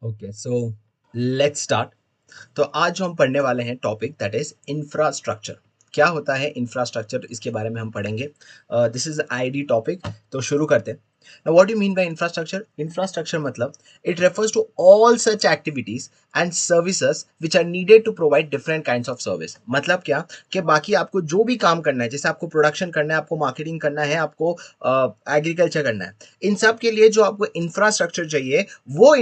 Okay so let's start. तो आज जो हम पढ़ने वाले हैं टॉपिक दैट इज इंफ्रास्ट्रक्चर। क्या होता है इंफ्रास्ट्रक्चर, इसके बारे में हम पढ़ेंगे। This is ID topic. तो शुरू करते हैं। Now, what do you mean by infrastructure? Infrastructure मतलब it refers to all such activities and services which are needed to provide different kinds of service. मतलब क्या कि बाकी आपको जो भी काम करना है, जैसे आपको प्रोडक्शन करना है, आपको मार्केटिंग करना है, आपको एग्रीकल्चर करना है, इन सब के लिए जो आपको इंफ्रास्ट्रक्चर चाहिए वो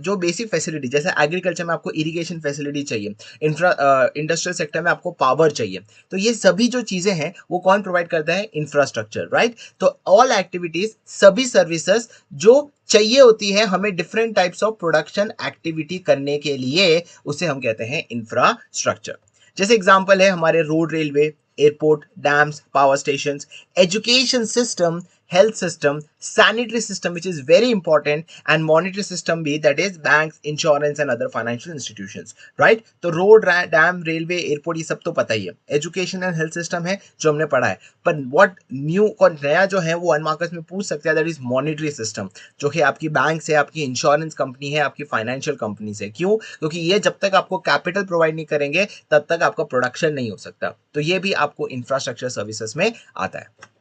जो बेसिक फैसिलिटी, जैसे एग्रीकल्चर में आपको इरिगेशन फैसिलिटी चाहिए, इंडस्ट्रियल सेक्टर में आपको पावर चाहिए, तो ये सभी जो चीजें हैं वो कौन प्रोवाइड करता है? Infrastructure, right. तो ऑल एक्टिविटीज, सभी सर्विसेज जो चाहिए होती है हमें different types of production activity करने के लिए, उसे हम कहते हैं इंफ्रास्ट्रक्चर। जैसे एग्जांपल है हमारे road, railway, airport, dams, power stations, education system, health system, sanitary system which is very important, and monetary system भी, that is banks, insurance and other financial institutions, right। तो रोड, डैम, रेलवे, एयरपोर्ट, ये सब तो पता ही है। Education and health system है जो हमने पढ़ा है, पर व्हाट न्यू और नया जो है वो 1 मार्क्स में पूछ सकते हैं, दैट इज मॉनेटरी सिस्टम, जो कि आपकी बैंक से, आपकी इंश्योरेंस कंपनी है, आपकी फाइनेंशियल कंपनी से। क्यों? क्योंकि ये जब तक आपको कैपिटल प्रोवाइड नहीं करेंगे तब तक आपका प्रोडक्शन नहीं हो सकता। तो ये भी आपको इंफ्रास्ट्रक्चर सर्विसेज में आता है।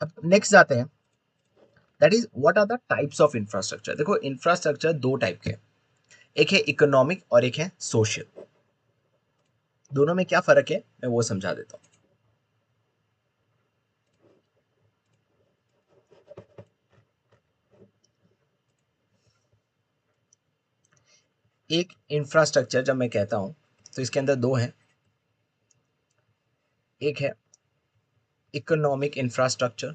अब नेक्स्ट जाते हैं, that is what are the types of infrastructure. देखो इंफ्रास्ट्रक्चर दो टाइप के, एक है इकोनॉमिक और एक है सोशल। दोनों में क्या फर्क है मैं वो समझा देता हूं। एक इंफ्रास्ट्रक्चर जब मैं कहता हूं तो इसके अंदर दो हैं, एक है इकोनॉमिक इंफ्रास्ट्रक्चर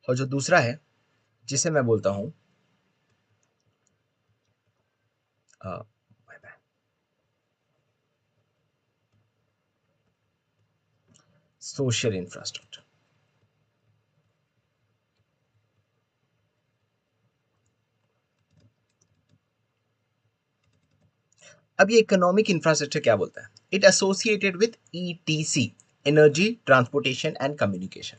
और जो दूसरा है जिसे मैं बोलता हूं सोशल इंफ्रास्ट्रक्चर। अब ये इकोनॉमिक इंफ्रास्ट्रक्चर क्या बोलता है? It associated with etc, energy, transportation and communication,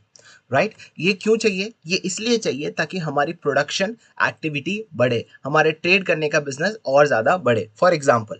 right. ये क्यों चाहिए? ये इसलिए चाहिए ताकि हमारी प्रोडक्शन एक्टिविटी बढ़े, हमारे ट्रेड करने का बिजनेस और ज्यादा बढ़े। फॉर एग्जाम्पल,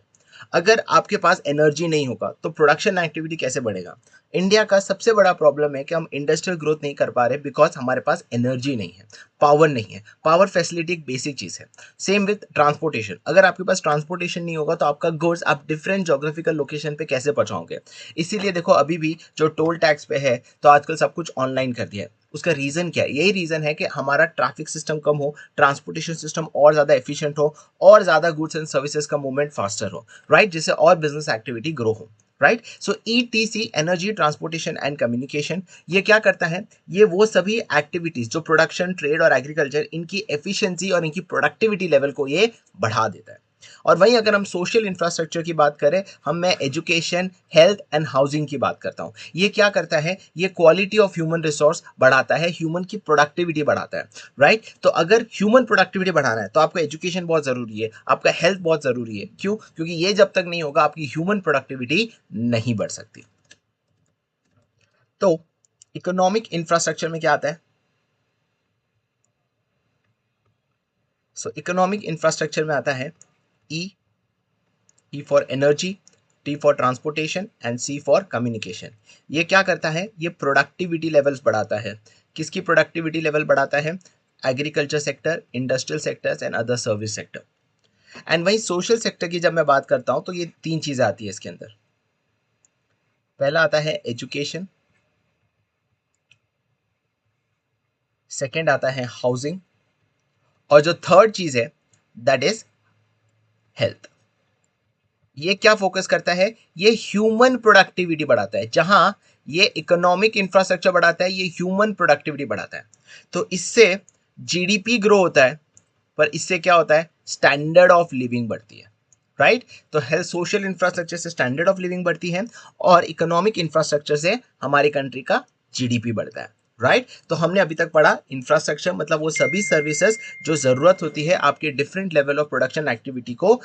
अगर आपके पास एनर्जी नहीं होगा तो प्रोडक्शन एक्टिविटी कैसे बढ़ेगा? इंडिया का सबसे बड़ा प्रॉब्लम है कि हम इंडस्ट्रियल ग्रोथ नहीं कर पा रहे बिकॉज हमारे पास एनर्जी नहीं है, पावर नहीं है। पावर फैसिलिटी एक बेसिक चीज है। सेम विथ ट्रांसपोर्टेशन, अगर आपके पास ट्रांसपोर्टेशन नहीं होगा तो आपका गुड्स आप डिफरेंट जोग्राफिकल लोकेशन पे कैसे पहुंचाओगे? इसीलिए देखो अभी भी जो टोल टैक्स पे है तो आजकल सब कुछ ऑनलाइन कर दिया है। उसका रीजन क्या है? यही रीजन है कि हमारा ट्रैफिक सिस्टम कम हो, ट्रांसपोर्टेशन सिस्टम और ज्यादा एफिशिएंट हो, और ज्यादा गुड्स एंड सर्विसेज का मूवमेंट फास्टर हो, राइट, जिससे और बिजनेस एक्टिविटी ग्रो हो, right. So etc, energy, transportation and communication, ये क्या करता है? ये वो सभी एक्टिविटीज जो प्रोडक्शन, ट्रेड और एग्रीकल्चर, इनकी एफिशिएंसी और इनकी प्रोडक्टिविटी लेवल को ये बढ़ा देता है। और वहीं अगर हम सोशल इंफ्रास्ट्रक्चर की बात करें, मैं एजुकेशन, हेल्थ एंड हाउसिंग की बात करता हूं। ये क्या करता है? ये क्वालिटी ऑफ ह्यूमन रिसोर्स बढ़ाता है, ह्यूमन की प्रोडक्टिविटी बढ़ाता है, राइट। तो अगर ह्यूमन प्रोडक्टिविटी बढ़ाना है तो आपका एजुकेशन बहुत जरूरी है, आपका हेल्थ बहुत जरूरी है। क्यों? क्योंकि ये जब तक नहीं होगा आपकी ह्यूमन प्रोडक्टिविटी नहीं बढ़ सकती। तो इकोनॉमिक इंफ्रास्ट्रक्चर में क्या आता है? सो इकोनॉमिक इंफ्रास्ट्रक्चर में आता है ई, E for energy, T for transportation and C for communication. ये क्या करता है? ये प्रोडक्टिविटी लेवल्स बढ़ाता है। किसकी प्रोडक्टिविटी लेवल बढ़ाता है? Agriculture sector, industrial sectors and other service sector. And वहीं सोशल सेक्टर की जब मैं बात करता हूं तो ये तीन चीजें आती है इसके अंदर। पहला आता है एजुकेशन, सेकेंड आता है हाउसिंग, और जो थर्ड चीज है दैट इज हेल्थ। ये क्या फोकस करता है? ये ह्यूमन प्रोडक्टिविटी बढ़ाता है। जहां ये इकोनॉमिक इंफ्रास्ट्रक्चर बढ़ाता है, ये ह्यूमन प्रोडक्टिविटी बढ़ाता है। तो इससे जीडीपी ग्रो होता है, पर इससे क्या होता है? स्टैंडर्ड ऑफ लिविंग बढ़ती है, राइट। तो हेल्थ, सोशल इंफ्रास्ट्रक्चर से स्टैंडर्ड ऑफ लिविंग बढ़ती है और इकोनॉमिक इंफ्रास्ट्रक्चर से हमारी कंट्री का जीडीपी बढ़ता है, राइट तो हमने अभी तक पढ़ा इंफ्रास्ट्रक्चर मतलब वो सभी सर्विसेज जो जरूरत होती है आपके different level of production activity को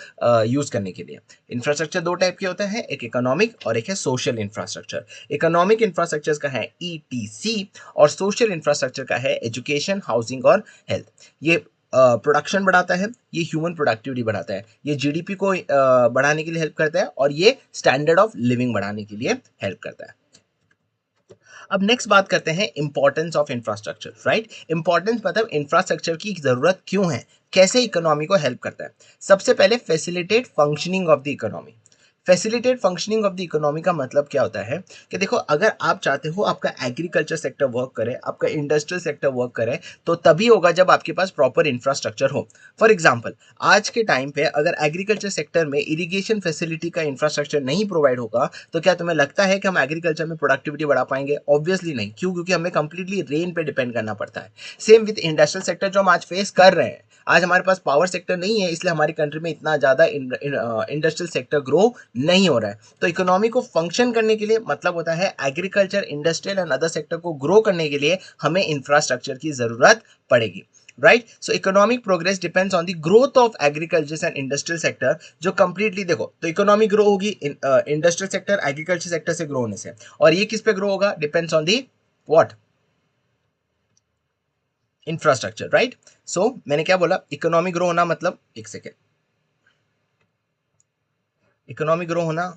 यूज करने के लिए। इंफ्रास्ट्रक्चर दो टाइप के होते हैं, एक इकोनॉमिक और एक है सोशल इंफ्रास्ट्रक्चर। इकोनॉमिक इंफ्रास्ट्रक्चर का है ईटीसी और सोशल इंफ्रास्ट्रक्चर का है एजुकेशन, हाउसिंग और हेल्थ। ये प्रोडक्शन बढ़ाता है, ये ह्यूमन प्रोडक्टिविटी बढ़ाता है, ये जीडीपी को बढ़ाने के लिए हेल्प करता है और ये स्टैंडर्ड ऑफ लिविंग बढ़ाने के लिए हेल्प करता है। अब नेक्स्ट बात करते हैं importance of infrastructure. Right importance मतलब इंफ्रास्ट्रक्चर की जरूरत क्यों है, कैसे इकोनॉमी को हेल्प करता है। सबसे पहले facilitate functioning of the economy. Facilitate functioning of the economy का मतलब क्या होता है कि देखो अगर आप चाहते हो आपका एग्रीकल्चर सेक्टर वर्क करे, आपका इंडस्ट्रियल सेक्टर वर्क करे, तो तभी होगा जब आपके पास प्रॉपर इंफ्रास्ट्रक्चर हो। फॉर एग्जांपल आज के टाइम पे अगर एग्रीकल्चर सेक्टर में इरिगेशन फैसिलिटी का इंफ्रास्ट्रक्चर नहीं प्रोवाइड होगा तो क्या तुम्हें लगता है कि हम एग्रीकल्चर में प्रोडक्टिविटी बढ़ा पाएंगे? ऑब्वियसली नहीं। क्यों? क्योंकि हमें कंप्लीटली रेन पे डिपेंड करना पड़ता है। सेम विद इंडस्ट्रियल सेक्टर जो हम आज फेस कर रहे हैं। आज हमारे पास पावर सेक्टर नहीं है, इसलिए हमारी कंट्री में इतना ज़्यादा इंडस्ट्रियल सेक्टर ग्रो नहीं हो रहा है। तो इकोनॉमी को फंक्शन करने के लिए मतलब होता है agriculture, industrial and other sector को ग्रो करने के लिए हमें इंफ्रास्ट्रक्चर की जरूरत पड़ेगी। Right so economic progress depends on the growth of agriculture and industrial sector. जो कंप्लीटली देखो तो इकोनॉमी ग्रो होगी इंडस्ट्रियल सेक्टर, एग्रीकल्चर सेक्टर से ग्रो होने से, और ये किस पे ग्रो होगा? Depends on the what? Infrastructure. Right so मैंने क्या बोला? इकोनॉमी ग्रो होना मतलब, एक सेकेंड, इकोनॉमी ग्रो होना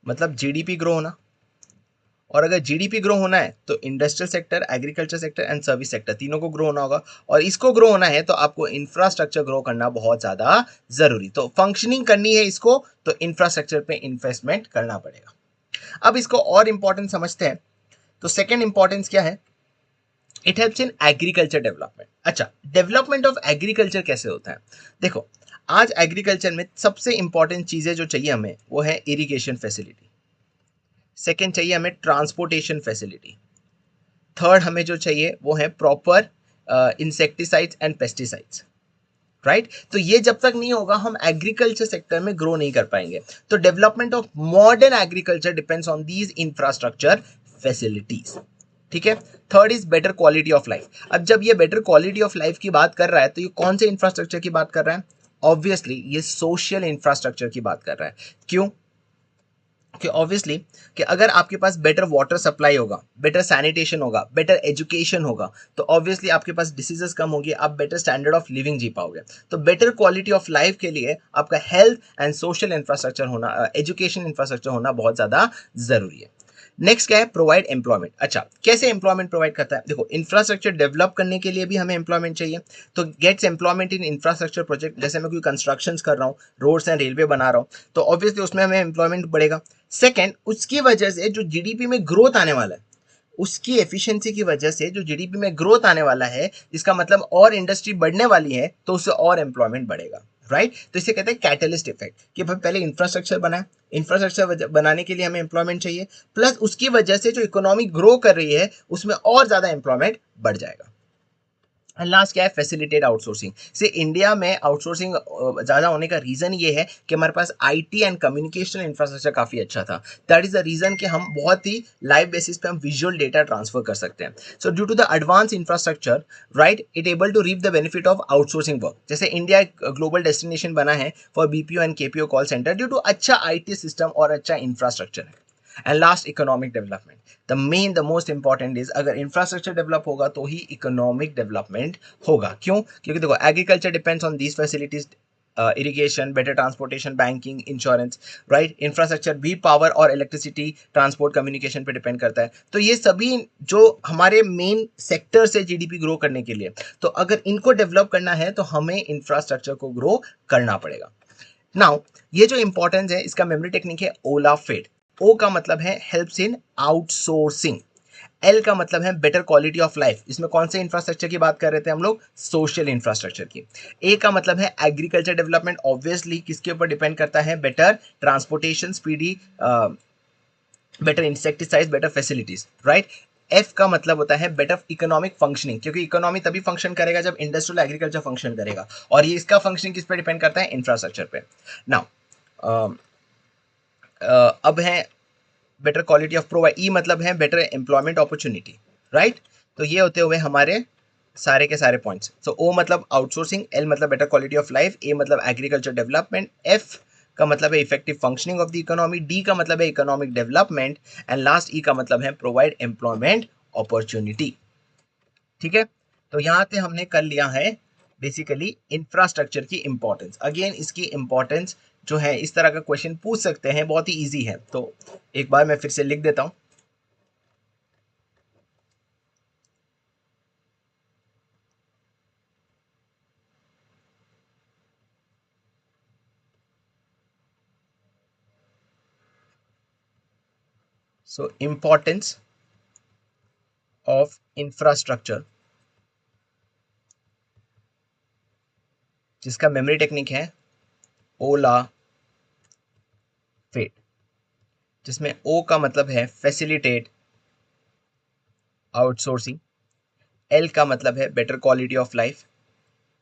मतलब जीडीपी ग्रो होना, और अगर जीडीपी ग्रो होना है तो industrial sector, agriculture sector and service sector तीनों को ग्रो होना होगा, और इसको ग्रो होना है तो आपको इंफ्रास्ट्रक्चर ग्रो करना बहुत ज्यादा जरूरी। तो फंक्शनिंग करनी है इसको तो इंफ्रास्ट्रक्चर पे इन्वेस्टमेंट करना पड़ेगा। अब इसको और इंपॉर्टेंट समझते हैं। तो सेकेंड इंपॉर्टेंस क्या है? It helps in agriculture development. अच्छा, डेवलपमेंट ऑफ एग्रीकल्चर कैसे होता है? देखो आज एग्रीकल्चर में सबसे इंपॉर्टेंट चीजें जो चाहिए हमें वो है इरिगेशन फैसिलिटी, सेकेंड चाहिए हमें ट्रांसपोर्टेशन फैसिलिटी, थर्ड हमें जो चाहिए वो है proper insecticides and pesticides. Right तो ये जब तक नहीं होगा हम एग्रीकल्चर सेक्टर में ग्रो नहीं कर पाएंगे। तो development of modern agriculture depends on these infrastructure facilities. ठीक है। Third is better quality of life. अब जब ये बेटर क्वालिटी ऑफ लाइफ की बात कर रहा है तो ये कौन से इंफ्रास्ट्रक्चर की बात कर रहा है? ऑब्वियसली ये सोशल इंफ्रास्ट्रक्चर की बात कर रहा है। क्यों? कि ऑब्वियसली कि अगर आपके पास बेटर वाटर सप्लाई होगा, बेटर सैनिटेशन होगा, बेटर एजुकेशन होगा, तो ऑब्वियसली आपके पास डिसीजेस कम होगी, आप बेटर स्टैंडर्ड ऑफ लिविंग जी पाओगे। तो बेटर क्वालिटी ऑफ लाइफ के लिए आपका हेल्थ एंड सोशल इंफ्रास्ट्रक्चर होना, एजुकेशन इंफ्रास्ट्रक्चर होना बहुत ज़्यादा ज़रूरी है। नेक्स्ट क्या है? Provide employment. अच्छा, कैसे एम्प्लॉयमेंट प्रोवाइड करता है? देखो इंफ्रास्ट्रक्चर डेवलप करने के लिए भी हमें एम्प्लॉयमेंट चाहिए, तो gets employment in infrastructure project. जैसे मैं कोई कंस्ट्रक्शन कर रहा हूँ, रोड्स एंड रेलवे बना रहा हूँ, तो ऑब्वियसली उसमें हमें एम्प्लॉयमेंट बढ़ेगा। सेकेंड, उसकी वजह से जो जीडीपी में ग्रोथ आने वाला है, उसकी एफिशिएंसी की वजह से जो जीडीपी में ग्रोथ आने वाला है, इसका मतलब और इंडस्ट्री बढ़ने वाली है तो उससे और एम्प्लॉयमेंट बढ़ेगा। राइट तो इसे कहते हैं कैटलिस्ट इफेक्ट, कि भाई पहले इंफ्रास्ट्रक्चर बनाए, इंफ्रास्ट्रक्चर बनाने के लिए हमें एम्प्लॉयमेंट चाहिए, प्लस उसकी वजह से जो इकोनॉमी ग्रो कर रही है उसमें और ज्यादा एम्प्लॉयमेंट बढ़ जाएगा। एंड लास्ट क्या है? Facilitate outsourcing. से इंडिया में आउटसोर्सिंग ज़्यादा होने का रीज़न ये है कि हमारे पास आईटी एंड कम्युनिकेशन इंफ्रास्ट्रक्चर काफ़ी अच्छा था। दैट इज़ द रीज़न कि हम बहुत ही लाइव बेसिस पे हम विजुअल डेटा ट्रांसफर कर सकते हैं। So due to the advance infrastructure, right, it able to reap the benefit of outsourcing work. जैसे इंडिया एक ग्लोबल डेस्टिनेशन बना है for BPO and KPO call centre due to अच्छा आईटी सिस्टम और अच्छा इंफ्रास्ट्रक्चर है। And last, economic development. The most important is अगर infrastructure develop होगा तो ही इकोनॉमिक डेवलपमेंट होगा। क्यों? क्योंकि देखो agriculture depends on these facilities, irrigation, better transportation, banking, insurance. Right infrastructure भी पावर और इलेक्ट्रिसिटी, ट्रांसपोर्ट, कम्युनिकेशन पे डिपेंड करता है। तो ये सभी जो हमारे मेन सेक्टर से जीडीपी ग्रो करने के लिए, तो अगर इनको डेवलप करना है तो हमें इंफ्रास्ट्रक्चर को ग्रो करना पड़ेगा। नाउ ये जो इंपॉर्टेंस है इसका मेमोरी टेक्निक है ओला फेड। ओ का मतलब है हेल्प्स इन आउटसोर्सिंग, एल का मतलब है बेटर क्वालिटी ऑफ लाइफ। इसमें कौन से इंफ्रास्ट्रक्चर की बात कर रहे थे हम लोग? सोशल इंफ्रास्ट्रक्चर की। ए का मतलब है एग्रीकल्चर डेवलपमेंट, ऑब्वियसली किसके ऊपर डिपेंड करता है? Better transportation, speedy, better insecticide, better facilities. Right F का मतलब होता है बेटर इकोनॉमिक फंक्शनिंग, क्योंकि इकोनॉमी तभी फंक्शन करेगा जब इंडस्ट्रियल एग्रीकल्चर फंक्शन करेगा, और ये इसका फंक्शनिंग किस पे डिपेंड करता है? इंफ्रास्ट्रक्चर पे। नाउ अब है बेटर क्वालिटी ऑफ प्रोवाइड, ई मतलब है बेटर एम्प्लॉयमेंट अपॉर्चुनिटी, राइट। तो ये होते हुए हमारे सारे के सारे पॉइंट्स। सो ओ मतलब आउटसोर्सिंग, एल मतलब बेटर क्वालिटी ऑफ लाइफ, ए मतलब एग्रीकल्चर डेवलपमेंट, एफ का मतलब है effective functioning of the economy, D का मतलब है इकोनॉमिक डेवलपमेंट एंड लास्ट ई का मतलब है प्रोवाइड एम्प्लॉयमेंट अपॉर्चुनिटी। ठीक है, तो यहाँ पे हमने कर लिया है बेसिकली इंफ्रास्ट्रक्चर की इंपॉर्टेंस। अगेन इसकी इंपॉर्टेंस जो है इस तरह का क्वेश्चन पूछ सकते हैं, बहुत ही इजी है। तो एक बार मैं फिर से लिख देता हूं। सो इंपॉर्टेंस ऑफ इंफ्रास्ट्रक्चर, जिसका मेमोरी टेक्निक है ओला फेट, जिसमें ओ का मतलब है फैसिलिटेट आउटसोर्सिंग, एल का मतलब है बेटर क्वालिटी ऑफ लाइफ,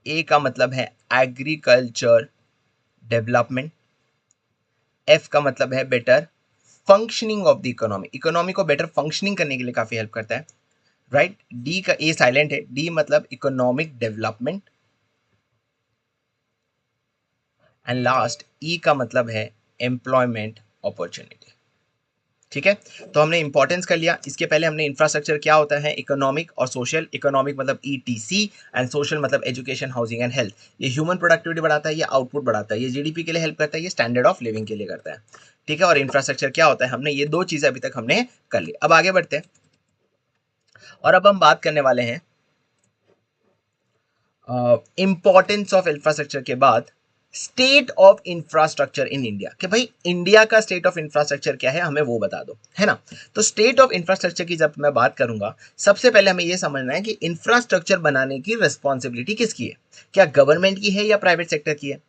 ए का मतलब है एग्रीकल्चर डेवलपमेंट, एफ का मतलब है better functioning of the economy, economy को बेटर फंक्शनिंग करने के लिए काफी हेल्प करता है, राइट। डी का ए साइलेंट है, डी मतलब इकोनॉमिक डेवलपमेंट एंड लास्ट ई का मतलब है एम्प्लॉयमेंट अपॉर्चुनिटी। ठीक है, तो हमने इंपॉर्टेंस कर लिया। इसके पहले हमने इंफ्रास्ट्रक्चर क्या होता है, इकोनॉमिक और सोशल। इकोनॉमिक मतलब ईटीसी एंड सोशल मतलब एजुकेशन, हाउसिंग एंड हेल्थ। ये ह्यूमन प्रोडक्टिविटी बढ़ाता है, ये आउटपुट बढ़ाता है, ये जीडीपी के लिए हेल्प करता है, ये स्टैंडर्ड ऑफ लिविंग के लिए करता है। ठीक है, और इंफ्रास्ट्रक्चर क्या होता है, हमने ये दो चीजें अभी तक हमने कर ली। अब आगे बढ़ते हैं और अब हम बात करने वाले हैं इंपॉर्टेंस ऑफ इंफ्रास्ट्रक्चर के बाद state of infrastructure in India, कि भाई इंडिया का स्टेट ऑफ इंफ्रास्ट्रक्चर क्या है, हमें वो बता दो, है ना। तो स्टेट ऑफ इंफ्रास्ट्रक्चर की जब मैं बात करूंगा, सबसे पहले हमें ये समझना है कि इंफ्रास्ट्रक्चर बनाने की रिस्पॉन्सिबिलिटी किसकी है, क्या गवर्नमेंट की है या प्राइवेट सेक्टर की है।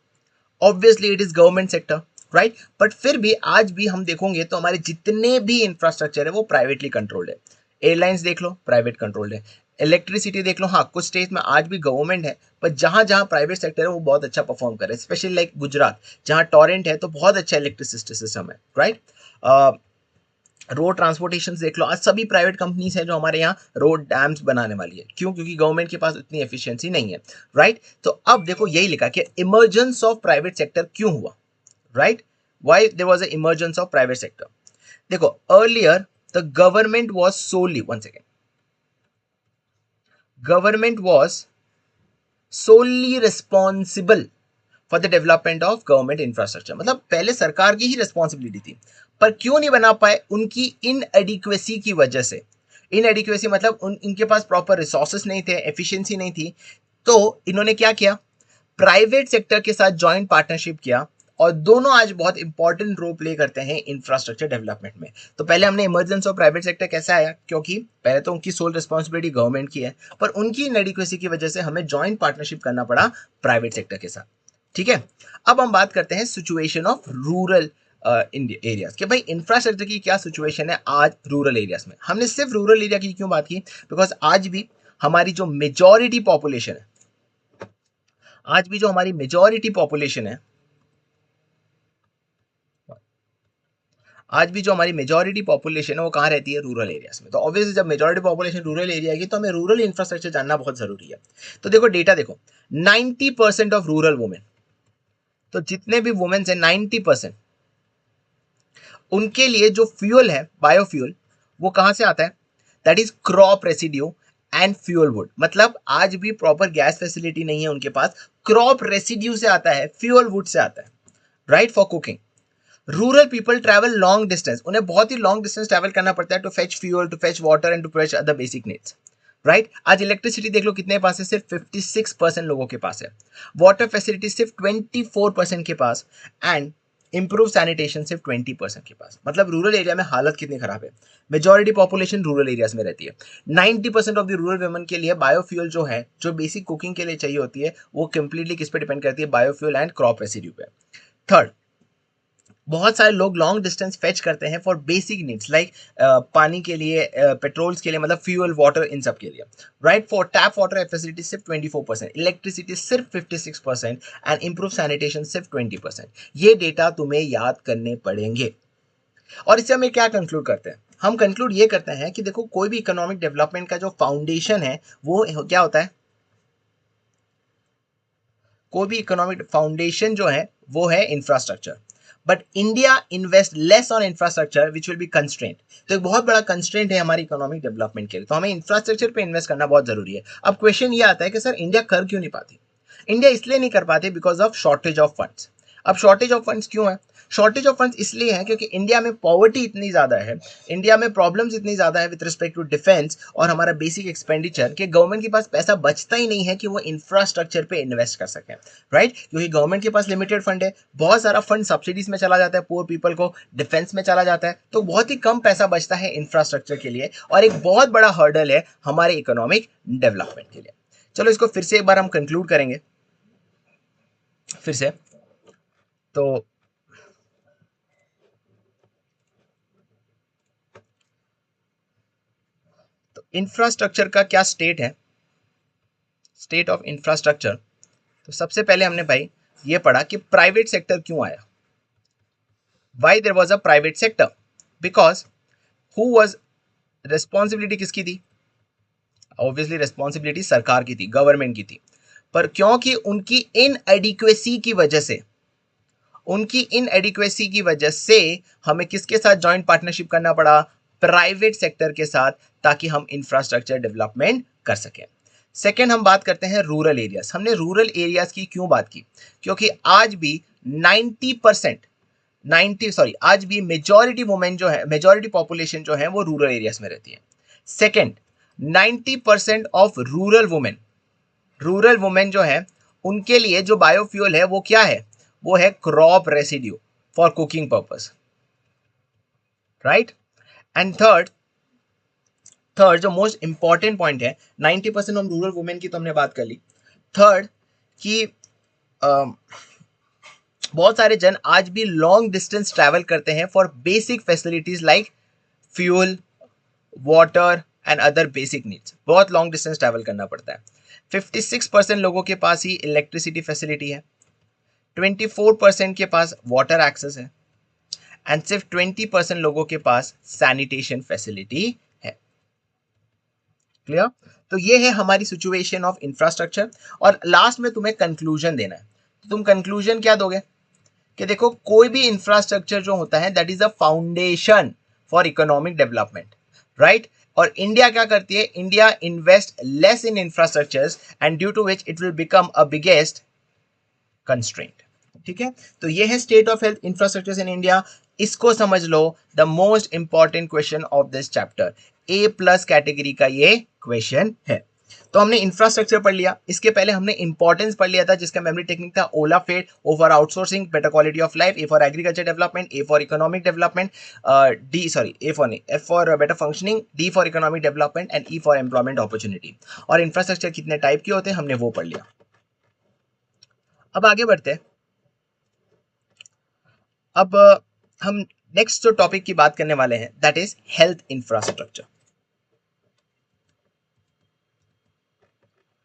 Obviously it is government sector, right. But फिर भी आज भी हम देखोगे तो हमारे जितने भी इंफ्रास्ट्रक्चर है वो प्राइवेटली कंट्रोल्ड है। एयरलाइंस देख लो, प्राइवेट कंट्रोल्ड है। इलेक्ट्रिसिटी देख लो, हाँ कुछ स्टेट में आज भी गवर्नमेंट है, पर जहां जहां प्राइवेट सेक्टर है वो बहुत अच्छा परफॉर्म कर रहे हैं, स्पेशली लाइक गुजरात जहां टोरेंट है तो बहुत अच्छा इलेक्ट्रिसिटी सिस्टम है, राइट। रोड ट्रांसपोर्टेशन देख लो, आज सभी प्राइवेट कंपनीज हैं जो हमारे यहाँ रोड डैम्स बनाने वाली है, क्यों, क्योंकि गवर्नमेंट के पास उतनी एफिशिएंसी नहीं है, राइट। तो अब देखो यही लिखा कि इमर्जेंस ऑफ प्राइवेट सेक्टर क्यों हुआ, right, why there was a emergence of private sector. देखो earlier the government was solely, one second, government was solely responsible for the development of government infrastructure, मतलब पहले सरकार की ही रिस्पॉन्सिबिलिटी थी, पर क्यों नहीं बना पाए, उनकी इनएडिक्वेसी की वजह से। इनएडिक्वेसी मतलब इनके पास प्रॉपर रिसोर्सेस नहीं थे, एफिशिएंसी नहीं थी। तो इन्होंने क्या किया, प्राइवेट सेक्टर के साथ जॉइंट पार्टनरशिप किया, और दोनों आज बहुत इंपॉर्टेंट रोल प्ले करते हैं इंफ्रास्ट्रक्चर डेवलपमेंट में। तो पहले हमने इमरजेंस ऑफ प्राइवेट सेक्टर कैसे आया, क्योंकि पहले तो उनकी सोल रिस्पॉन्सिबिलिटी गवर्नमेंट की है, पर उनकी इनएडिक्वेसी की वजह से हमें जॉइंट पार्टनरशिप करना पड़ा प्राइवेट सेक्टर के साथ। ठीक है, अब हम बात करते हैं सिचुएशन ऑफ रूरल एरियाज के, भाई इंफ्रास्ट्रक्चर की क्या सिचुएशन है आज रूरल एरियाज में। हमने सिर्फ रूरल एरिया की क्यों बात की, बिकॉज आज भी हमारी जो मेजॉरिटी पॉपुलेशन है, आज भी जो हमारी मेजॉरिटी पॉपुलेशन है, आज भी जो हमारी मेजॉरिटी पॉपुलेशन है वो कहाँ रहती है, रूरल एरियाज में। तो ऑब्वियसली जब मेजॉरिटी पॉपुलेशन रूरल एरिया की, तो हमें रूरल इंफ्रास्ट्रक्चर जानना बहुत जरूरी है। तो देखो डेटा देखो, 90% ऑफ रूरल वुमेन, तो जितने भी वुमेन्स हैं 90%, उनके लिए जो फ्यूल है बायोफ्यूल, वो कहां से आता है, that is crop residue and fuel wood. मतलब आज भी प्रॉपर गैस फैसिलिटी नहीं है उनके पास, क्रॉप रेसिड्यू से आता है, फ्यूल वुड से आता है, right, for cooking. Rural people travel long distance, उन्हें बहुत ही लॉन्ग डिस्टेंस ट्रैवल करना पड़ता है to fetch fuel, to fetch water and to fetch other basic needs, right. आज इलेक्ट्रिसिटी देख लो कितने पास है, सिर्फ 56% लोगों के पास है। वाटर फैसिलिटी सिर्फ 24% के पास, एंड इंप्रूव सैनिटेशन सिर्फ 20% के पास। मतलब रूरल एरिया में हालत कितनी खराब है। मेजॉरिटी पॉपुलेशन रूरल एरियाज में रहती है। 90% ऑफ द रूरल वुमेन के लिए बायोफ्यूल जो है, जो बेसिक कुकिंग के लिए चाहिए होती है, वो कंप्लीटली किस पे डिपेंड करती है, बायोफ्यूल एंड क्रॉप रेसिड्यू पे। थर्ड, बहुत सारे लोग लॉन्ग डिस्टेंस फेच करते हैं फॉर बेसिक नीड्स लाइक पानी के लिए, पेट्रोल्स के लिए, मतलब फ्यूल वाटर इन सब के लिए, right. For tap water facility सिर्फ 24%, इलेक्ट्रिसिटी सिर्फ 56% एंड इंप्रूव सैनिटेशन सिर्फ 20%। ये डेटा तुम्हें याद करने पड़ेंगे। और इससे हमें क्या कंक्लूड करते हैं? हम कंक्लूड ये करते हैं कि देखो कोई भी इकोनॉमिक डेवलपमेंट का जो फाउंडेशन है वो क्या होता है? कोई भी इकोनॉमिक फाउंडेशन जो है वो है infrastructure. But India invest less on infrastructure which will be constraint. तो एक बहुत बड़ा कंस्ट्रेंट है हमारी इकोनॉमिक डेवलपमेंट के लिए, तो हमें इंफ्रास्ट्रक्चर पे इन्वेस्ट करना बहुत जरूरी है। अब क्वेश्चन ये आता है कि सर इंडिया कर क्यों नहीं पाती? इंडिया इसलिए नहीं कर पाते because of shortage of funds. अब शॉर्टेज ऑफ फंड्स क्यों है? शॉर्टेज ऑफ फंड्स इसलिए है क्योंकि इंडिया में पॉवर्टी इतनी ज़्यादा है, इंडिया में प्रॉब्लम्स इतनी ज़्यादा है विद रिस्पेक्ट टू डिफेंस और हमारा बेसिक एक्सपेंडिचर, कि गवर्नमेंट के पास पैसा बचता ही नहीं है कि वो इंफ्रास्ट्रक्चर पे इन्वेस्ट कर सकें, राइट? क्योंकि गवर्नमेंट के पास लिमिटेड फंड है, बहुत सारा फंड सब्सिडीज में चला जाता है, पुअर पीपल को डिफेंस में चला जाता है, तो बहुत ही कम पैसा बचता है इंफ्रास्ट्रक्चर के लिए, और एक बहुत बड़ा हर्डल है हमारे इकोनॉमिक डेवलपमेंट के लिए। चलो इसको फिर से एक बार हम कंक्लूड करेंगे फिर से। तो इंफ्रास्ट्रक्चर का क्या स्टेट है, स्टेट ऑफ इंफ्रास्ट्रक्चर। तो सबसे पहले हमने भाई ये पढ़ा कि प्राइवेट सेक्टर क्यों आया, why there was a private sector, because who was responsibility किसकी थी? ऑब्वियसली रिस्पॉन्सिबिलिटी सरकार की थी, गवर्नमेंट की थी, पर क्योंकि उनकी इनएडिक्वेसी की वजह से, उनकी इनएडिक्वेसी की वजह से हमें किसके साथ जॉइंट पार्टनरशिप करना पड़ा? प्राइवेट सेक्टर के साथ, ताकि हम इंफ्रास्ट्रक्चर डेवलपमेंट कर सकें। सेकेंड हम बात करते हैं रूरल एरियाज। हमने रूरल एरियाज की क्यों बात की? क्योंकि आज भी 90% 90 सॉरी आज भी मेजॉरिटी वुमेन जो है, मेजॉरिटी पॉपुलेशन जो है वो रूरल एरियाज में रहती है। सेकेंड, 90% ऑफ रूरल वुमेन जो है उनके लिए जो बायोफ्यूल है वो क्या है? वो है crop residue for cooking purpose, right? And third जो मोस्ट इंपॉर्टेंट पॉइंट है, 90% ऑफ रूरल वुमेन की तो हमने बात कर ली। थर्ड कि बहुत सारे जन आज भी लॉन्ग डिस्टेंस ट्रैवल करते हैं for basic facilities like fuel, water and other basic needs. बहुत लॉन्ग डिस्टेंस ट्रैवल करना पड़ता है। 56% लोगों के पास ही इलेक्ट्रिसिटी फैसिलिटी है, 24% के पास वाटर एक्सेस है, एंड सिर्फ 20% लोगों के पास सैनिटेशन फैसिलिटी है। क्लियर? तो ये है हमारी सिचुएशन ऑफ इंफ्रास्ट्रक्चर। और लास्ट में तुम्हें कंक्लूजन देना है, तो तुम कंक्लूजन क्या दोगे? कि देखो कोई भी इंफ्रास्ट्रक्चर जो होता है that is a foundation for economic development, right? और इंडिया क्या करती है? India invest less in infrastructures and due to which it will become a biggest constraint. ठीक है, तो ये है state of health infrastructure in India. इसको समझ लो, the most important question of this chapter, A plus category का ये क्वेश्चन है। तो हमने इंफ्रास्ट्रक्चर पढ़ लिया, इसके पहले हमने इंपॉर्टेंस पढ़ लिया था जिसका मेमोरी टेक्निक था ola fed, O for outsourcing, better quality of life, A for agriculture development, A for economic development, D sorry A for नहीं, F for better functioning, D for economic development and E for employment opportunity. और infrastructure कितने type के होते हैं हमने वो पढ़ लिया। अब आगे बढ़ते हैं। अब हम नेक्स्ट जो टॉपिक की बात करने वाले हैं that is health infrastructure,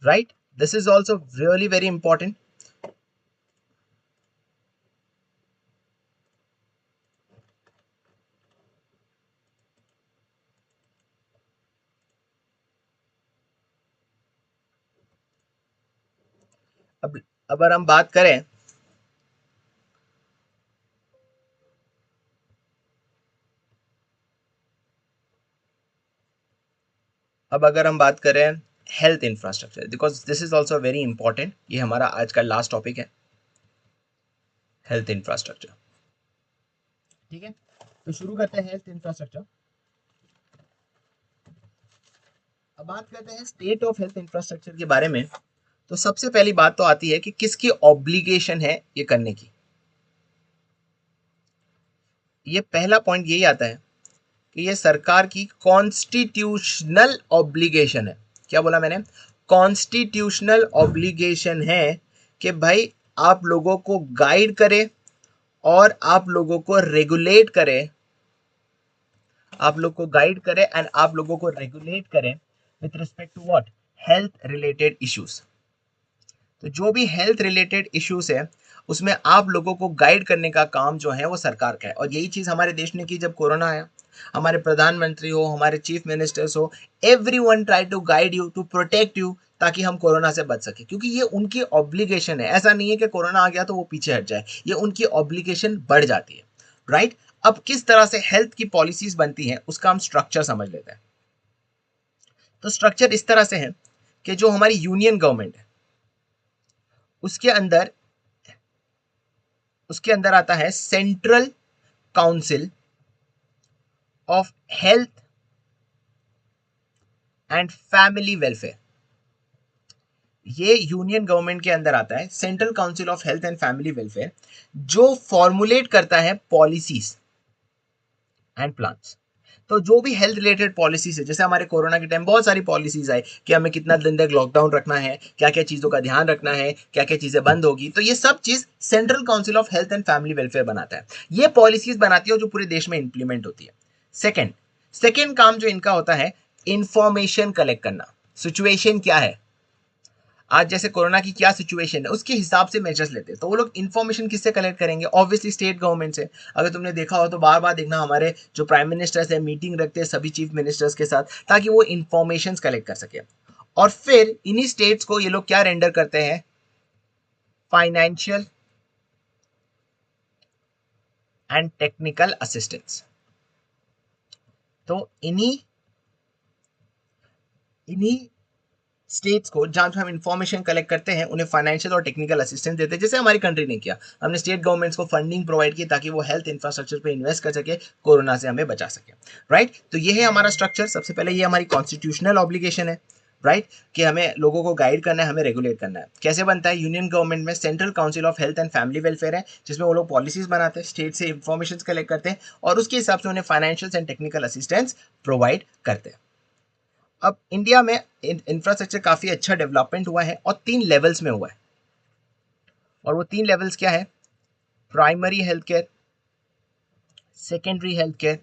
right? This is also really very important. अब अगर हम बात करें health infrastructure, because this is also very important, ये हमारा आज का लास्ट टॉपिक है, हेल्थ इंफ्रास्ट्रक्चर। ठीक है, तो शुरू करते हैं हेल्थ इंफ्रास्ट्रक्चर। अब बात करते हैं स्टेट ऑफ हेल्थ इंफ्रास्ट्रक्चर के बारे में। तो सबसे पहली बात तो आती है कि किसकी ऑब्लिगेशन है ये करने की। ये पहला पॉइंट यही आता है कि ये सरकार की कॉन्स्टिट्यूशनल ऑब्लिगेशन है। क्या बोला मैंने? कॉन्स्टिट्यूशनल ऑब्लिगेशन है कि भाई आप लोगों को गाइड करे और आप लोगों को रेगुलेट करे, आप लोग को गाइड करे एंड आप लोगों को रेगुलेट करे with respect to what? Health related issues. तो जो भी हेल्थ रिलेटेड इश्यूज है, उसमें आप लोगों को गाइड करने का काम जो है वो सरकार का है। और यही चीज़ हमारे देश ने की जब कोरोना आया। हमारे प्रधानमंत्री हो, हमारे चीफ मिनिस्टर्स हो, everyone try to guide you, to protect you, ताकि हम कोरोना से बच सके, क्योंकि ये उनकी ऑब्लिगेशन है। ऐसा नहीं है कि कोरोना आ गया तो वो पीछे हट जाए, ये उनकी ऑब्लिगेशन बढ़ जाती है, राइट। अब किस तरह से हेल्थ की पॉलिसीज बनती हैं उसका हम स्ट्रक्चर समझ लेते हैं। तो स्ट्रक्चर इस तरह से है कि जो हमारी यूनियन गवर्नमेंट है उसके अंदर आता है central council of health and family welfare. ये यूनियन गवर्नमेंट के अंदर आता है, central council of health and family welfare, जो फॉर्मुलेट करता है पॉलिसीज एंड प्लान्स। तो जो भी हेल्थ रिलेटेड पॉलिसीज है, जैसे हमारे कोरोना के टाइम बहुत सारी पॉलिसीज आई कि हमें कितना दिन तक लॉकडाउन रखना है, क्या क्या चीज़ों का ध्यान रखना है, क्या क्या चीज़ें बंद होगी, तो ये सब चीज़ central council of health and family welfare बनाता है। ये पॉलिसीज बनाती है जो पूरे देश में इंप्लीमेंट होती है। सेकेंड सेकेंड काम जो इनका होता है, इंफॉर्मेशन कलेक्ट करना। सिचुएशन क्या है आज, जैसे कोरोना की क्या सिचुएशन है, उसके हिसाब से मेजर्स लेते हैं। तो वो लोग इन्फॉर्मेशन किससे कलेक्ट करेंगे? ऑब्वियसली स्टेट गवर्नमेंट से। अगर तुमने देखा हो तो बार बार देखना, हमारे जो प्राइम मिनिस्टर्स है मीटिंग रखते हैं सभी चीफ मिनिस्टर्स के साथ, ताकि वो इन्फॉर्मेशन कलेक्ट कर सके। और फिर इन्हीं स्टेट्स को ये लोग क्या रेंडर करते हैं? Financial and technical assistance. तो इन्हीं इन्हीं स्टेट्स को जहां हम इंफॉर्मेशन कलेक्ट करते हैं उन्हें फाइनेंशियल और टेक्निकल असिस्टेंस देते हैं, जैसे हमारी कंट्री ने किया। हमने स्टेट गवर्नमेंट्स को फंडिंग प्रोवाइड की ताकि वो हेल्थ इंफ्रास्ट्रक्चर पे इन्वेस्ट कर सके, कोरोना से हमें बचा सके, राइट। तो ये है हमारा स्ट्रक्चर। सबसे पहले ये हमारी कॉन्स्टिट्यूशनल ऑब्लिगेशन है, राइट, कि हमें लोगों को गाइड करना है, हमें रेगुलेट करना है। कैसे बनता है? यूनियन गवर्नमेंट में central council of health and family welfare है, जिसमें वो लोग पॉलिसीज बनाते हैं, स्टेट से इंफॉर्मेशन कलेक्ट करते हैं और उसके हिसाब से उन्हें financial and technical assistance provide करते हैं। अब इंडिया में इंफ्रास्ट्रक्चर काफ़ी अच्छा डेवलपमेंट हुआ है और 3 लेवल्स में हुआ है। और वो 3 लेवल्स क्या है? Primary health care, secondary health care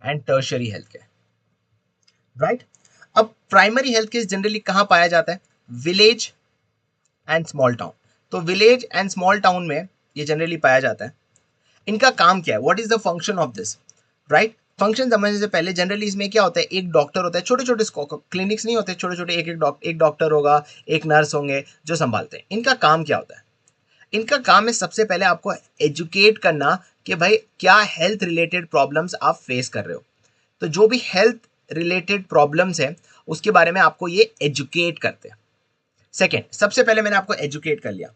and tertiary health care, right. अब प्राइमरी हेल्थ केयर जनरली कहाँ पाया जाता है? Village and small town. तो विलेज एंड स्मॉल टाउन में ये जनरली पाया जाता है। इनका काम क्या है? What is the function of this, right. Function समझने से पहले जनरली इसमें क्या होता है, एक डॉक्टर होता है, छोटे छोटे क्लिनिक्स नहीं होते, छोटे छोटे एक डॉक्टर होगा, एक नर्स होंगे जो संभालते हैं। इनका काम क्या होता है? इनका काम है सबसे पहले आपको एजुकेट करना कि भाई क्या हेल्थ रिलेटेड प्रॉब्लम्स आप फेस कर रहे हो। तो जो भी हेल्थ रिलेटेड प्रॉब्लम्स है उसके बारे में आपको ये एजुकेट करते हैं। सेकेंड, सबसे पहले मैंने आपको एजुकेट कर लिया।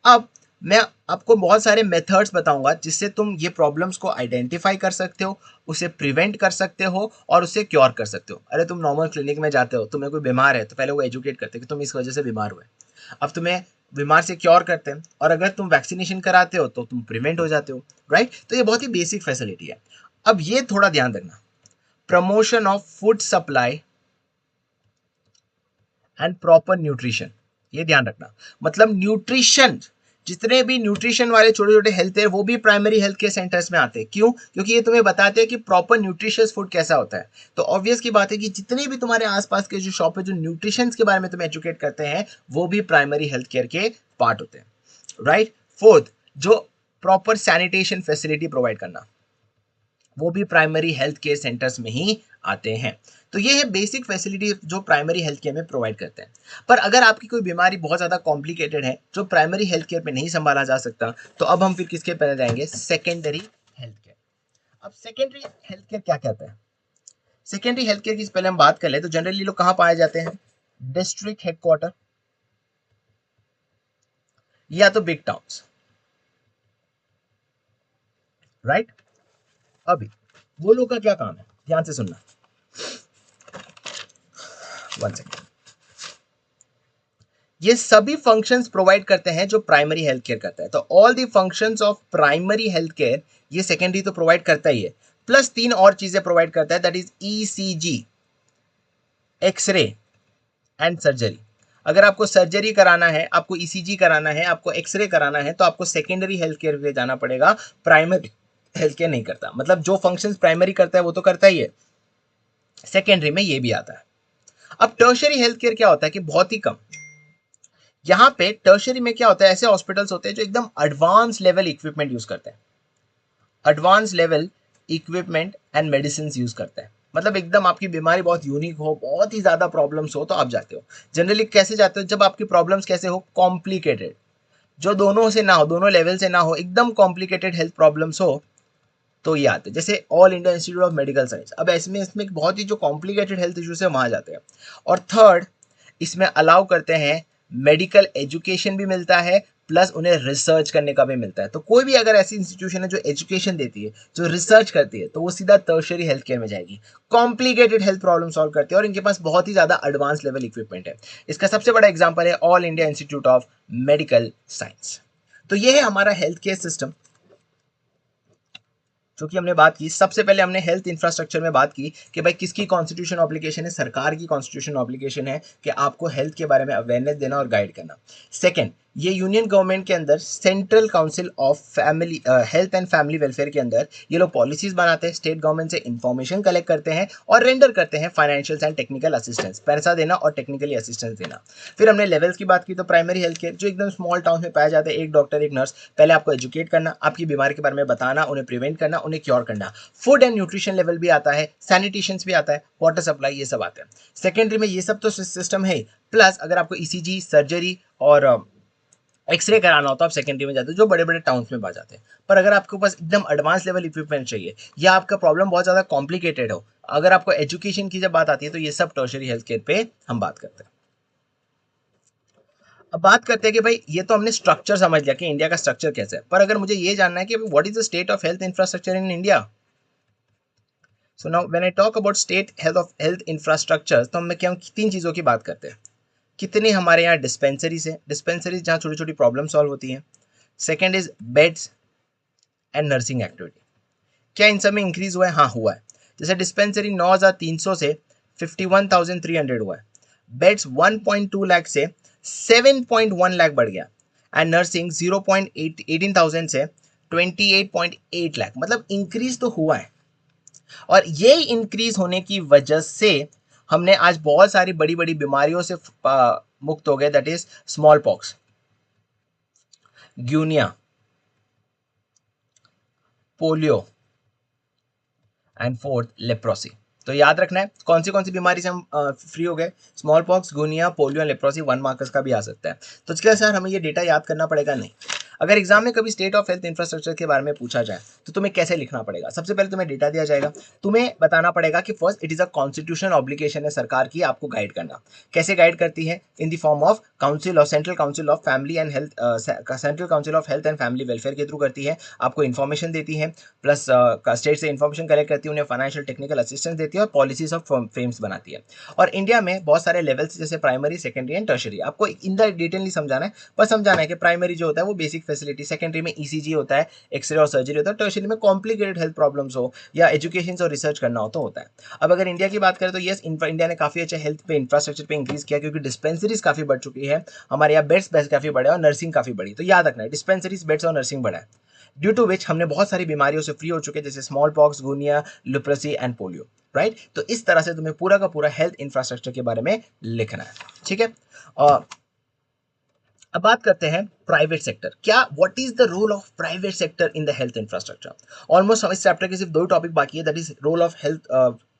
अब मैं आपको बहुत सारे मेथड्स बताऊंगा जिससे तुम ये प्रॉब्लम्स को आइडेंटिफाई कर सकते हो, उसे प्रिवेंट कर सकते हो और उसे क्योर कर सकते हो। अरे तुम नॉर्मल क्लिनिक में जाते हो, तुम्हें कोई बीमार है तो पहले वो एजुकेट करते हैं कि तुम इस वजह से बीमार हुए। अब तुम्हें बीमार से क्योर करते हैं और अगर तुम वैक्सीनेशन कराते हो तो तुम प्रिवेंट हो जाते हो, राइट। तो ये बहुत ही बेसिक फैसिलिटी है। अब ये थोड़ा ध्यान रखना, promotion of food supply and proper nutrition, ये ध्यान रखना। मतलब न्यूट्रिशन, जितने भी न्यूट्रिशन वाले छोटे छोटे हेल्थ है वो भी प्राइमरी हेल्थ केयर सेंटर्स में आते हैं। क्यों? क्योंकि ये तुम्हें बताते हैं कि प्रॉपर न्यूट्रिशियस फूड कैसा होता है। तो ऑब्वियस की बात है कि जितने भी तुम्हारे आसपास के जो शॉप है जो न्यूट्रिशन के बारे में तुम्हें एजुकेट करते हैं वो भी प्राइमरी हेल्थ केयर के पार्ट होते हैं, राइट। फोर्थ, जो प्रॉपर सैनिटेशन फैसिलिटी प्रोवाइड करना, वो भी प्राइमरी हेल्थ केयर सेंटर्स में ही आते हैं। तो ये है बेसिक फैसिलिटी जो प्राइमरी हेल्थ केयर में प्रोवाइड करते हैं। पर अगर आपकी कोई बीमारी बहुत ज़्यादा कॉम्प्लिकेटेड है जो प्राइमरी हेल्थ केयर में नहीं संभाला जा सकता, तो अब हम फिर किसके पहले जाएंगे? Secondary health care. अब सेकेंडरी हेल्थ केयर क्या कहता है? सेकेंडरी हेल्थ केयर की पहले हम बात कर ले तो जनरली लोग कहाँ पाए जाते हैं? डिस्ट्रिक्ट हेडक्वार्टर या तो बिग टाउन्स, राइट। अभी वो लोग का क्या काम है, ध्यान से सुनना, वन सेकेंड। ये सभी फंक्शंस प्रोवाइड करते हैं जो प्राइमरी हेल्थ केयर करता है। तो all the functions of primary health care ये सेकेंडरी तो प्रोवाइड करता ही है, प्लस 3 और चीजें प्रोवाइड करता है, that is ECG, x-ray and surgery. अगर आपको सर्जरी कराना है, आपको ईसीजी कराना है, आपको एक्सरे कराना है, तो आपको सेकेंडरी हेल्थ केयर पे जाना पड़ेगा, प्राइमरी हेल्थ केयर नहीं करता। मतलब जो फंक्शंस प्राइमरी करता है वो तो करता ही है, सेकेंडरी में ये भी आता है। अब टर्शरी हेल्थ केयर क्या होता है कि बहुत ही कम, यहाँ पे टर्शरी में क्या होता है, ऐसे हॉस्पिटल्स होते हैं जो एकदम एडवांस लेवल इक्विपमेंट यूज करते हैं, advance level equipment and medicine use करते हैं। मतलब एकदम आपकी बीमारी बहुत यूनिक हो, बहुत ही ज्यादा प्रॉब्लम्स हो, तो आप जाते हो। जनरली कैसे जाते हो, जब आपकी प्रॉब्लम्स कैसे हो, कॉम्प्लिकेटेड, जो दोनों से ना हो, दोनों लेवल से ना हो, एकदम कॉम्प्लिकेटेड हेल्थ प्रॉब्लम्स हो, तो ये आते हैं। जैसे all India institute of medical science, अब इसमें बहुत ही जो कॉम्प्लिकेटेड हेल्थ इश्यूज है वहां जाते हैं। और थर्ड, इसमें अलाउ करते हैं मेडिकल एजुकेशन भी मिलता है, प्लस उन्हें रिसर्च करने का भी मिलता है। तो कोई भी अगर ऐसी इंस्टीट्यूशन है जो एजुकेशन देती है, जो रिसर्च करती है, तो वो सीधा टर्शियरी हेल्थ केयर में जाएगी, कॉम्प्लिकेटेड हेल्थ प्रॉब्लम सॉल्व करती है, और इनके पास बहुत ही ज्यादा एडवांस लेवल इक्विपमेंट है। इसका सबसे बड़ा एग्जाम्पल है all India institute of medical science. तो ये है हमारा हेल्थ केयर सिस्टम जो कि हमने बात की। सबसे पहले हमने हेल्थ इंफ्रास्ट्रक्चर में बात की कि भाई किसकी कॉन्स्टिट्यूशन ऑब्लिगेशन है, सरकार की कॉन्स्टिट्यूशन ऑब्लिगेशन है कि आपको हेल्थ के बारे में अवेयरनेस देना और गाइड करना। सेकंड, ये यूनियन गवर्नमेंट के अंदर central council of family health and family welfare के अंदर ये लोग पॉलिसीज बनाते हैं, स्टेट गवर्नमेंट से इंफॉर्मेशन कलेक्ट करते हैं और रेंडर करते हैं फाइनेंशियल एंड टेक्निकल असिस्टेंस, पैसा देना और टेक्निकली असिस्टेंस देना। फिर हमने लेवल्स की बात की, तो प्राइमरी हेल्थ केयर जो एकदम स्मॉल टाउन में पाया जाता है, एक डॉक्टर एक नर्स, पहले आपको एजुकेट करना, आपकी बीमारी के बारे में बताना, उन्हें प्रिवेंट करना, उन्हें क्योर करना। फूड एंड न्यूट्रिशन लेवल भी आता है, सैनिटेशन भी आता है, वाटर सप्लाई, ये सब आता है। सेकेंडरी में ये सब तो सिस्टम है, प्लस अगर आपको ईसीजी, सर्जरी और एक्सरे कराना हो तो आप सेकेंडरी में जाते हो, जो बड़े बड़े टाउन्स में पा जाते हैं। पर अगर आपके पास एकदम एडवांस लेवल इक्विपमेंट चाहिए, या आपका प्रॉब्लम बहुत ज़्यादा कॉम्प्लिकेटेड हो, अगर आपको एजुकेशन की जब बात आती है, तो ये सब टर्शियरी हेल्थ केयर पे हम बात करते हैं। अब बात करते हैं कि भाई ये तो हमने स्ट्रक्चर समझ लिया कि इंडिया का स्ट्रक्चर कैसा है, पर अगर मुझे ये जानना है कि what is the state of health infrastructure in India. So now when I talk about state health of health infrastructure, तो हम क्या तीन चीज़ों की बात करते हैं। कितनी हमारे यहाँ डिस्पेंसरीज है, डिस्पेंसरीज जहाँ छोटी छोटी प्रॉब्लम सॉल्व होती हैं। Second is beds and nursing activity, क्या इन सब में इंक्रीज हुआ है? हाँ हुआ है। जैसे डिस्पेंसरी 9,300 से 51,300 हुआ है, बेड्स 1.2 लाख से 7.1 लाख बढ़ गया, एंड नर्सिंग 0.18,000 से 28.8 लाख, मतलब इंक्रीज तो हुआ है। और ये इंक्रीज होने की वजह से हमने आज बहुत सारी बड़ी बड़ी बीमारियों से मुक्त हो गए, that is small pox, Guinea, polio and fourth leprosy. तो याद रखना है कौन सी बीमारी से हम फ्री हो गए, small pox, guinea, polio and leprosy. 1 marks का भी आ सकता है। तो इसके साथ हमें ये डेटा याद करना पड़ेगा नहीं। अगर एग्जाम में कभी स्टेट ऑफ हेल्थ इंफ्रास्ट्रक्चर के बारे में पूछा जाए तो तुम्हें कैसे लिखना पड़ेगा? सबसे पहले तुम्हें डेटा दिया जाएगा, तुम्हें बताना पड़ेगा कि first it is a constitutional obligation है सरकार की आपको गाइड करना। कैसे गाइड करती है? In the form of council of central council of family and health, central council of health and family welfare के थ्रू करती है, आपको इन्फॉर्मेशन देती है, प्लस स्टेट से इन्फॉर्मेशन कलेक्ट करती है, उन्हें फाइनेंशियल टेक्निकल असिस्टेंस देती है और पॉलिसीज ऑफ फ्रेम्स बनाती है। और इंडिया में बहुत सारे लेवल्स जैसे प्राइमरी, सेकेंडरी एंड टर्शरी, आपको इन द डिटेल नहीं समझाना है, बस समझाना है कि प्राइमरी जो होता है वो बेसिक फैसिलिटी, सेकेंडरी में ईसीजी होता है, एक्सरे और सर्जरी होता है, टर्शरी में कॉम्प्लिकेटेड हेल्थ प्रॉब्लम्स हो या एजुकेशन और रिसर्च करना हो तो होता है। अब अगर इंडिया की बात करें तो यस, इंडिया ने काफी अच्छे हेल्थ पे इंफ्रास्ट्रक्चर पे इंक्रीज किया, क्योंकि डिस्पेंसरीज काफी बढ़ चुकी है, हमारे यहाँ बेड्स काफी बढ़े और नर्सिंग काफी बढ़ी। तो याद रखना है डिस्पेंसरीज, बेड्स और नर्सिंग बढ़ा है, ड्यू टू विच हमने बहुत सारी बीमारियों से फ्री हो चुके हैं, जैसे small pox, guinea, leprosy and polio, right. तो इस तरह से तुम्हें पूरा का पूरा हेल्थ इंफ्रास्ट्रक्चर के बारे में लिखना है, ठीक है। और अब बात करते हैं प्राइवेट सेक्टर, क्या what is the role of private sector in the health infrastructure. Almost इस चैप्टर के सिर्फ दो टॉपिक बाकी है, that is role of health,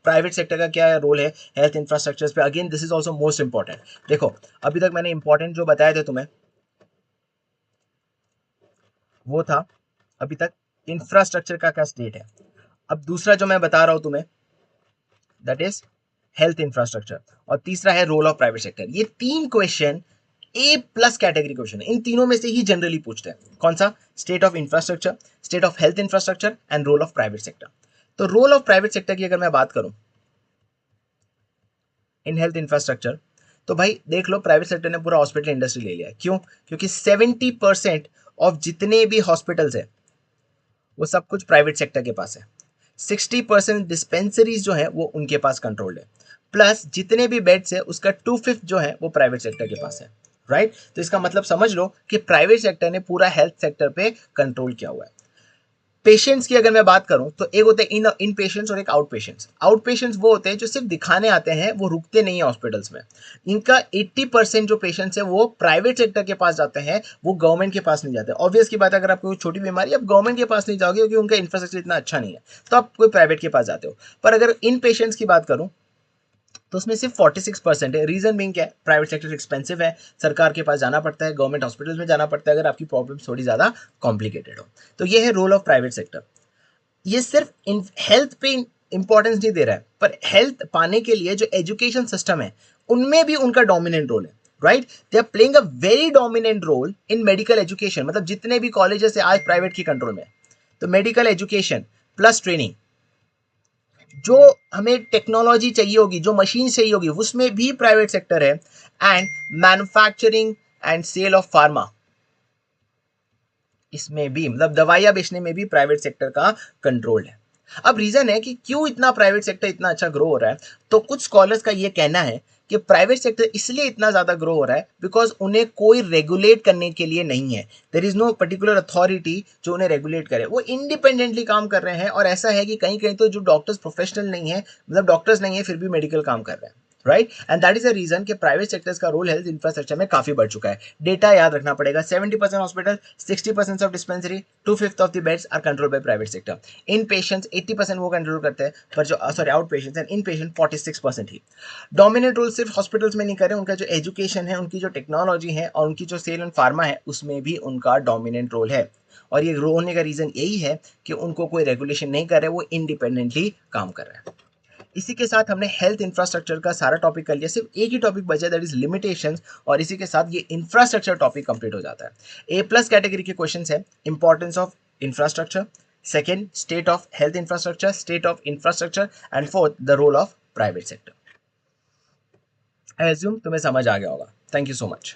private sector का क्या रोल है हेल्थ इंफ्रास्ट्रक्चर पे। Again this is also most important. देखो अभी तक मैंने इंपॉर्टेंट जो बताए थे तुम्हें वो था अभी तक इंफ्रास्ट्रक्चर का क्या स्टेट है। अब दूसरा जो मैं बता रहा हूं तुम्हें दैट इज हेल्थ इंफ्रास्ट्रक्चर, और तीसरा है रोल ऑफ प्राइवेट सेक्टर। ये तीन क्वेश्चन ए प्लस कैटेगरी क्वेश्चन है, इन तीनों में से ही जनरली पूछते हैं। कौन सा? State of infrastructure, state of health infrastructure and role of private sector. तो रोल ऑफ प्राइवेट सेक्टर की अगर मैं बात करूं इन हेल्थ इंफ्रास्ट्रक्चर, तो भाई देख लो प्राइवेट सेक्टर ने पूरा हॉस्पिटल इंडस्ट्री ले लिया है। क्यों? क्योंकि 70% ऑफ जितने भी हॉस्पिटल्स है वो सब कुछ प्राइवेट सेक्टर के पास है। 60% डिस्पेंसरीज जो है वो उनके पास कंट्रोल्ड है, प्लस जितने भी बेड्स है उसका 2/5 जो है वो प्राइवेट सेक्टर के पास है, राइट। तो इसका मतलब समझ लो कि प्राइवेट सेक्टर ने पूरा हेल्थ सेक्टर पे कंट्रोल किया हुआ है। पेशेंट्स की अगर मैं बात करूं तो एक होते हैं इन पेशेंट्स और एक आउट पेशेंट्स। आउट पेशेंट्स वो होते हैं जो सिर्फ दिखाने आते हैं, वो रुकते नहीं है हॉस्पिटल्स में। इनका 80% जो पेशेंट्स है वो प्राइवेट सेक्टर के पास जाते हैं, वो गवर्नमेंट के पास नहीं जाते। ऑब्वियस की बात है, अगर आपको कोई छोटी बीमारी है आप गवर्नमेंट के पास नहीं जाओगे क्योंकि उनका इंफ्रास्ट्रक्चर इतना अच्छा नहीं है, तो आप कोई प्राइवेट के पास जाते हो। पर अगर इन पेशेंट्स की बात करूं तो उसमें सिर्फ 46% है। रीजन बीइंग क्या है, प्राइवेट सेक्टर एक्सपेंसिव है, सरकार के पास जाना पड़ता है, गवर्नमेंट हॉस्पिटल में जाना पड़ता है अगर आपकी प्रॉब्लम थोड़ी ज्यादा कॉम्प्लिकेटेड हो। तो ये है रोल ऑफ प्राइवेट सेक्टर। ये सिर्फ हेल्थ पे इंपॉर्टेंस नहीं दे रहा है, पर हेल्थ पाने के लिए जो एजुकेशन सिस्टम है उनमें भी उनका डोमिनेंट रोल है, right. They are playing a very dominant role in medical education. मतलब जितने भी कॉलेजेस है आज प्राइवेट की कंट्रोल में, तो मेडिकल एजुकेशन प्लस ट्रेनिंग, जो हमें टेक्नोलॉजी चाहिए होगी, जो मशीन चाहिए होगी, उसमें भी प्राइवेट सेक्टर है। And manufacturing and sale of pharma, इसमें भी मतलब दवाइयां बेचने में भी प्राइवेट सेक्टर का कंट्रोल है। अब रीजन है कि क्यों इतना प्राइवेट सेक्टर इतना अच्छा ग्रो हो रहा है, तो कुछ स्कॉलर्स का ये कहना है कि प्राइवेट सेक्टर इसलिए इतना ज्यादा ग्रो हो रहा है बिकॉज उन्हें कोई रेगुलेट करने के लिए नहीं है। There is no particular authority जो उन्हें रेगुलेट करे, वो इंडिपेंडेंटली काम कर रहे हैं। और ऐसा है कि कहीं कहीं तो जो डॉक्टर्स प्रोफेशनल नहीं है, मतलब डॉक्टर्स नहीं है फिर भी मेडिकल काम कर रहे हैं, right. And that is a reason कि प्राइवेट सेक्टर्स का रोल हेल्थ इंफ्रास्ट्रक्चर में काफी बढ़ चुका है। डेटा याद रखना पड़ेगा, 70% hospital, 60% of dispensary, 2/5 of the beds are control by private sector. In patients 80% वो कंट्रोल करते हैं, पर जो sorry out patients and in patient 46% ही। डोमिनेंट रोल सिर्फ हॉस्पिटल्स में नहीं कर रहे, उनका जो एजुकेशन है, उनकी जो टेक्नोलॉजी है और उनकी जो सेल एंड फार्मा है, उसमें भी उनका डोमिनेंट रोल है। और ये रो होने का रीजन यही है कि उनको कोई रेगुलेशन नहीं कर रहे, वो इंडिपेंडेंटली काम कर रहे हैं। इसी के साथ हमने हेल्थ इंफ्रास्ट्रक्चर का सारा टॉपिक कर लिया, सिर्फ एक ही टॉपिक बचा, दैट इज लिमिटेशंस। और इसी के साथ ये इंफ्रास्ट्रक्चर टॉपिक कंप्लीट हो जाता है। A+ कैटेगरी के क्वेश्चंस है, importance of infrastructure, second state of health infrastructure, state of infrastructure, and fourth the role of private sector. I assume तुम्हें समझ आ गया होगा। Thank you so much.